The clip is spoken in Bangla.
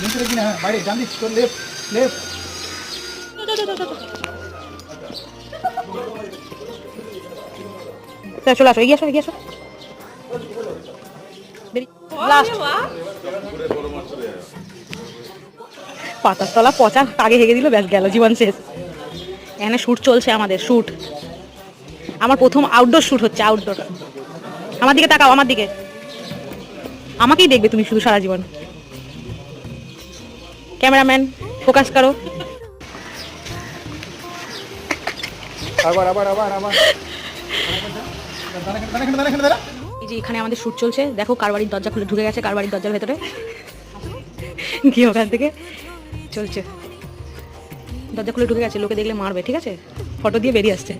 নিচে কিনা হ্যাঁ বাইরে ডান দিক তোর লেফট লেফট চলে আসো, এগিয়ে আসো, এগিয়ে আসো। লাস্ট পাতার তলা পচা আগে হেগে দিল, ব্যাস গেল, জীবন শেষ। এখানে শ্যুট চলছে আমাদের, শ্যুট। আমার প্রথম আউটডোর শ্যুট হচ্ছে, আউটডোর। আমার দিকে তাকাও, আমার দিকে। আমাকেই দেখবে তুমি শুধু সারা জীবন। ক্যামেরাম্যান ফোকাস করো। আবার আবার আবার আবার এই যে এখানে আমাদের শ্যুট চলছে, দেখো কার বাড়ির দরজা খুলে ঢুকে গেছে, কার বাড়ির দরজার ভেতরে কি ওখান থেকে চলছে। দরজা খুলে ঢুকে গেছে, লোকে দেখলে মারবে, ঠিক আছে? ফটো দিয়ে বেরিয়ে আসছে।